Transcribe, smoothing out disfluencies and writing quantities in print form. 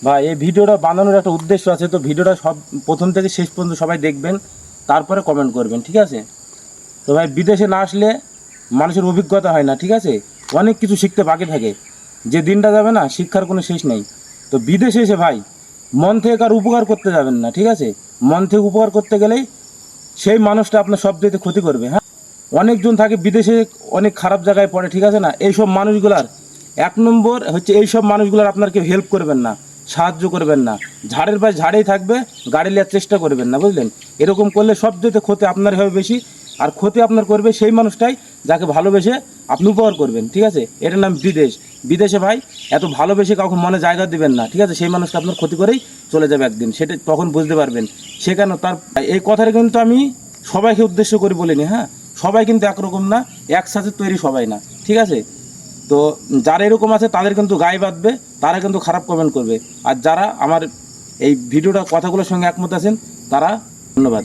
ভাই এই ভিডিওটা বানানোর একটা উদ্দেশ্য আছে, তো ভিডিওটা সব প্রথম থেকে শেষ পর্যন্ত সবাই দেখবেন, তারপরে কমেন্ট করবেন, ঠিক আছে? তো ভাই বিদেশে না আসলে মানুষের অভিজ্ঞতা হয় না, ঠিক আছে? অনেক কিছু শিখতে বাকি থাকে, যে দিনটা যাবে না শিক্ষার কোনো শেষ নেই। তো বিদেশে এসে ভাই মন থেকে কার উপকার করতে যাবেন না, ঠিক আছে? মন থেকে উপকার করতে গেলেই সেই মানুষটা আপনার সব দিতে ক্ষতি করবে। হ্যাঁ, অনেকজন থাকে বিদেশে, অনেক খারাপ জায়গায় পড়ে, ঠিক আছে না? এইসব মানুষগুলার এক নম্বর হচ্ছে এইসব মানুষগুলার আপনার কেউ হেল্প করবেন না, সাহায্য করবেন না, ঝাড়ের পাশে ঝাড়েই থাকবে, গাড়ি নেওয়ার চেষ্টা করবেন না, বুঝলেন? এরকম করলে সব যেতে ক্ষতি আপনার হবে বেশি, আর ক্ষতি আপনার করবে সেই মানুষটাই যাকে ভালোবেসে আপনি উপকার করবেন, ঠিক আছে? এটার নাম বিদেশ। বিদেশে ভাই এত ভালোবেসে কাউকে মনে জায়গা দিবেন না, ঠিক আছে? সেই মানুষটা আপনার ক্ষতি করেই চলে যাবে একদিন, সেটা তখন বুঝতে পারবেন। সেখানে তার এই কথাটা কিন্তু আমি সবাইকে উদ্দেশ্য করে বলিনি, হ্যাঁ? সবাই কিন্তু একরকম না, একসাথে তৈরি সবাই না, ঠিক আছে? তো যারা এরকম আছে তাদের কিন্তু গায়ে বাঁধবে, তারা কিন্তু খারাপ কমেন্ট করবে। আর যারা আমার এই ভিডিওটা কথাগুলোর সঙ্গে একমত আছেন তারা ধন্যবাদ।